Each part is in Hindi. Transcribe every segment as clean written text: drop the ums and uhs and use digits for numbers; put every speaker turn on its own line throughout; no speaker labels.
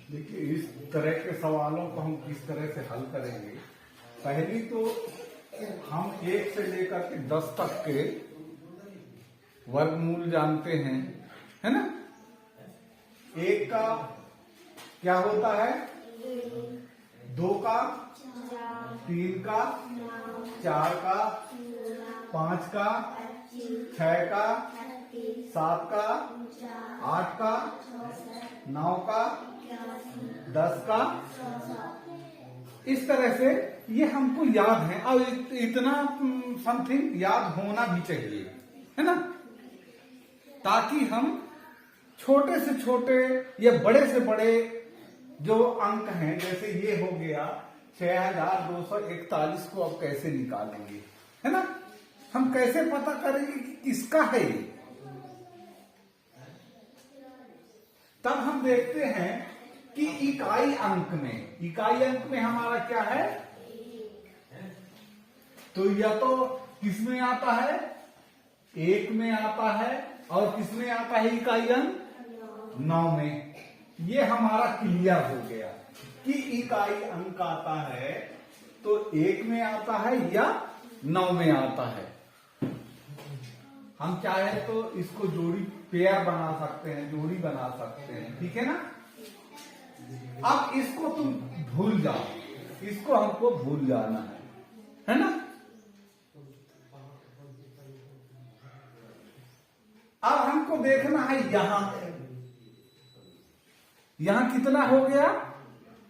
देखिए, इस तरह के सवालों को हम किस तरह से हल करेंगे। पहली तो हम 1 से लेकर के 10 तक के वर्गमूल जानते हैं, है ना। 1 का क्या होता है, 2 का, 3 का, 4 का, 5 का, 6 का, 7 का, 8 का, 9 का, 10 का। इस तरह से ये हमको याद है और इतना समथिंग याद होना भी चाहिए, है ना, ताकि हम छोटे से छोटे या बड़े से बड़े जो अंक हैं, जैसे ये हो गया 6241 को अब कैसे निकालेंगे, है ना। हम कैसे पता करेंगे कि किसका है ये। तब हम देखते हैं कि इकाई अंक में हमारा क्या है, तो या तो किसमें आता है, 1 में आता है, और किसमें आता है इकाई अंक 9 में। ये हमारा क्लियर हो गया कि इकाई अंक आता है तो 1 में आता है या 9 में आता है। हम चाहे तो इसको जोड़ी पेयर बना सकते हैं, जोड़ी बना सकते हैं, ठीक है ना। अब इसको तुम भूल जाओ, इसको हमको भूल जाना है ना। अब हमको देखना है यहां कितना हो गया,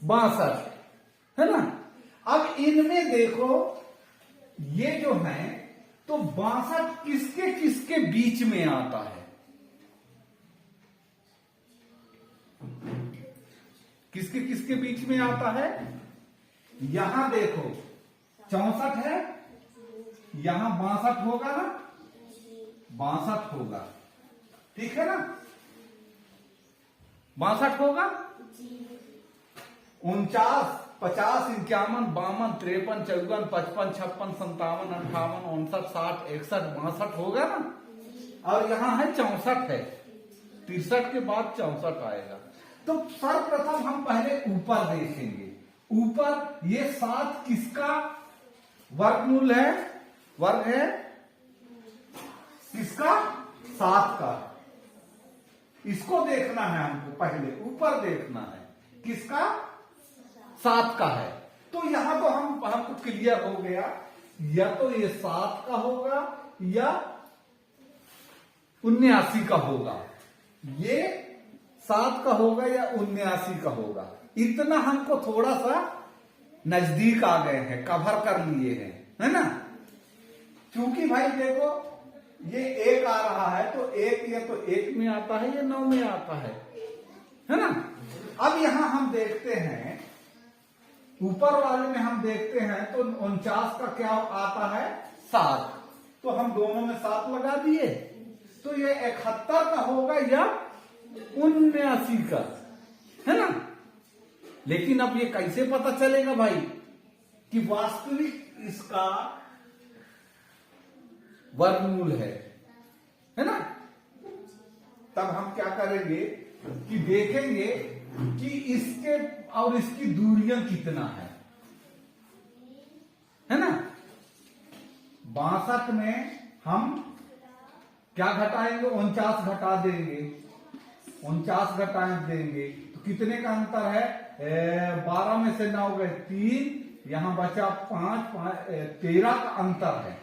62, है ना। अब इनमें देखो ये जो है तो 62 किसके किसके बीच में आता है, किसके किसके बीच में आता है। यहां देखो 64 है, यहां 62 होगा ना, 62 होगा, ठीक है ना, 62 होगा। 49, 50, 51, 52, 53, 54, 55, 56, 57, 58, 59, 60, 61, 62 होगा ना। और यहां है 64 है, 63 के बाद 64 आएगा। तो सर्वप्रथम हम पहले ऊपर देखेंगे। ऊपर ये 7 किसका वर्गमूल है, वर्ग है किसका, 7 का। इसको देखना है हमको, पहले ऊपर देखना है किसका, 7 का है। तो यहां तो हमको क्लियर हो गया, या तो ये 7 का होगा या 79 का होगा। ये 7 का होगा या 79 का होगा। इतना हमको थोड़ा सा नजदीक आ गए हैं, कवर कर लिए हैं, है ना। क्योंकि भाई देखो ये 1 आ रहा है तो 1 या तो 1 में आता है या 9 में आता है ना। अब यहां हम देखते हैं, ऊपर वाले में हम देखते हैं तो 49 का क्या आता है, 7। तो हम दोनों में 7 लगा दिए, तो ये 71 का होगा या 79 का, है ना। लेकिन अब ये कैसे पता चलेगा भाई कि वास्तविक इसका वर्गमूल है ना। तब हम क्या करेंगे कि देखेंगे कि इसके और इसकी दूरियां कितना है ना। 62 में हम क्या घटाएंगे, 49 घटा देंगे, 49 घटा देंगे तो कितने का अंतर है, 12 में से 9 गए 3, यहां बचा 5, 13 का अंतर है,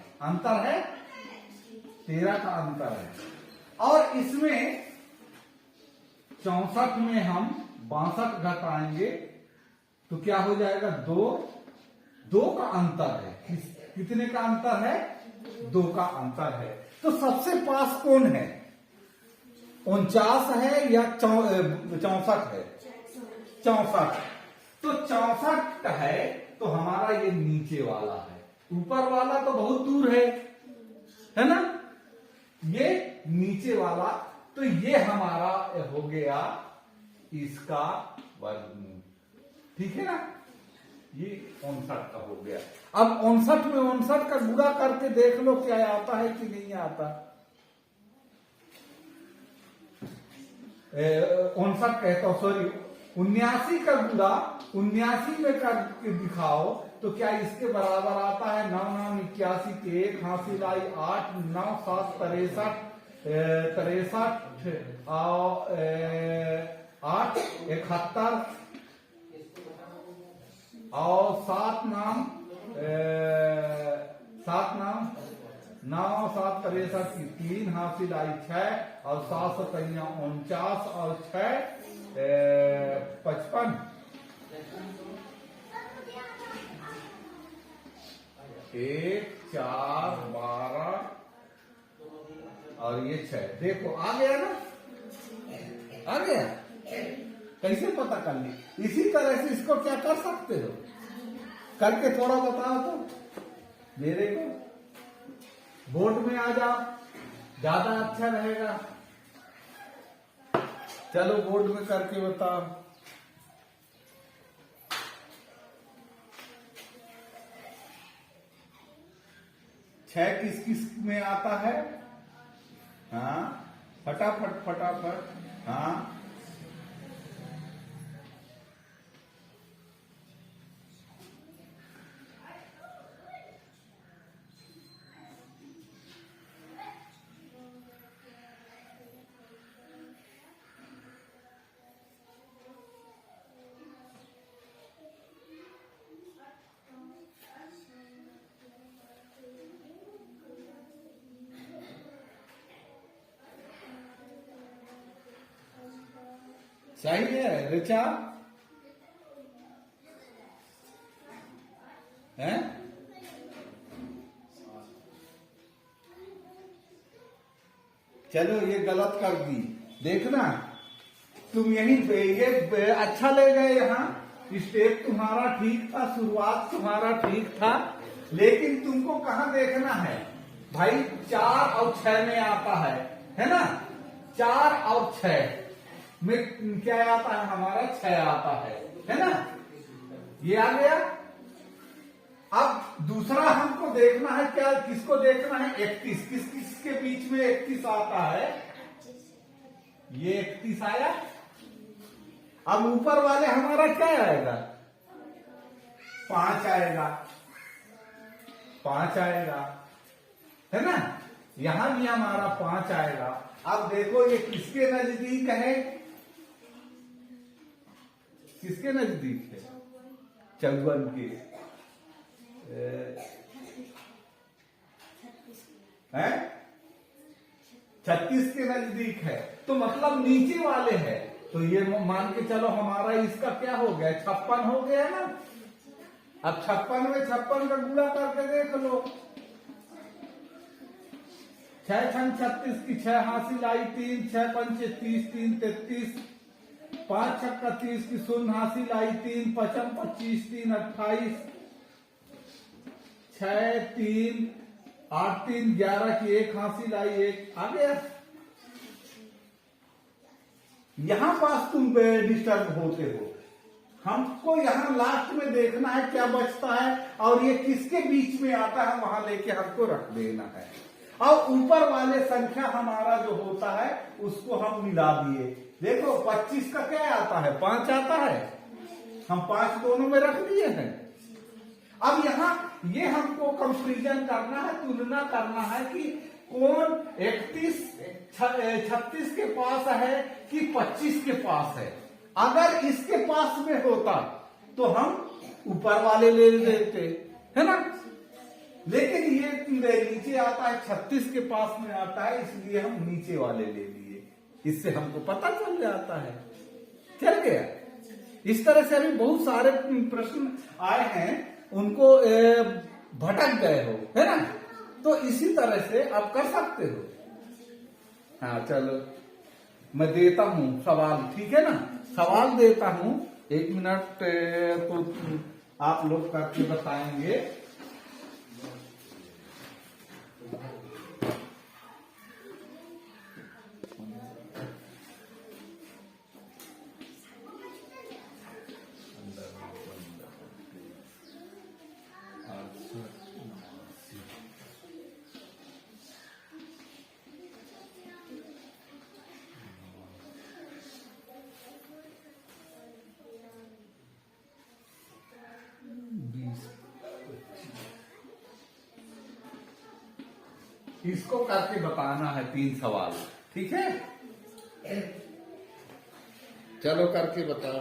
13 का अंतर है। और इसमें 64 में हम 62 घटाएंगे तो क्या हो जाएगा, 2 का अंतर है। कितने का अंतर है, 2 का अंतर है। तो सबसे पास कौन है, 49 है या 64 है, 64। तो 64 है तो हमारा ये नीचे वाला है, ऊपर वाला तो बहुत दूर है ना। ये नीचे वाला, तो ये हमारा हो गया इसका वर्गमूल, ठीक है ना। ये 59 का हो गया। अब 59 में 59 का गुणा करके देख लो क्या आता है कि नहीं आता। 59 कहता हूं, सॉरी 79 का गुणा 79 में करके दिखाओ तो क्या इसके बराबर आता है? 9 9 81 के 1 हासिल आई 8 9 7 63 63 और 8 71 और 7 नाम 9 7 63 की 3 हासिल आई 6 और 7 7 49 और 6 55 1 4 12 और ये 6। देखो आ गया ना, आ गया। कैसे पता कर ली? इसी तरह से इसको क्या कर सकते हो, करके थोड़ा बताओ तो मेरे को। बोर्ड में आ जाओ, ज्यादा अच्छा रहेगा। चलो बोर्ड में करके बताओ। छह किस किस में आता है? हाँ फटाफट फटाफट। हाँ सही है ऋचा है। चलो ये गलत कर दी, देखना तुम यही ये अच्छा ले गए। यहाँ स्टेप तुम्हारा ठीक था, शुरुआत तुम्हारा ठीक था, लेकिन तुमको कहाँ देखना है भाई? 4 और 6 में आता है ना? 4 और 6 में क्या आता है हमारा? 6 आता है ना? ये आ गया। अब दूसरा हमको देखना है क्या? किसको देखना है? 31। किस किस के बीच में 31 आता है? ये 31 आया। अब ऊपर वाले हमारा क्या आएगा? 5 आएगा, 5 आएगा, है ना? यहां भी हमारा 5 आएगा। अब देखो ये किसके नजदीक है? किसके नजदीक है? 54 के है, 36 के नजदीक है, तो मतलब नीचे वाले है। तो ये मान के चलो हमारा इसका क्या हो गया? 56 हो गया ना। अब 56 में 56 का गुणा करके देख लो। 6 6 36 की 6 हासिल आई 3 6 5 30 3 33 5 6 30 की 0 हासिल आई 3 5 25 3 28 6 3 8 3 11 की 1 हासिल आई 1 आ गया। यहां पास तुम डिस्टर्ब होते हो। हमको यहां लास्ट में देखना है क्या बचता है और ये किसके बीच में आता है, वहां लेके हमको रख देना है। और ऊपर वाले संख्या हमारा जो होता है उसको हम मिला दिए। देखो 25 का क्या आता है? 5 आता है, हम 5 दोनों में रख दिए हैं। अब यहाँ ये हमको कंपैरिजन करना है, तुलना करना है कि कौन 31 36 के पास है कि 25 के पास है। अगर इसके पास में होता तो हम ऊपर वाले ले लेते, है ना? लेकिन ये नीचे आता है, 36 के पास में आता है, इसलिए हम नीचे वाले ले लिए। इससे हमको पता चल जाता है, चल गया। इस तरह से अभी बहुत सारे प्रश्न आए हैं, उनको भटक गए हो, है ना? तो इसी तरह से आप कर सकते हो। हाँ चलो मैं देता हूं सवाल, ठीक है ना? सवाल देता हूं, 1 मिनट तो आप लोग करके बताएंगे। इसको करके बताना है 3 सवाल, ठीक है? चलो करके बताओ।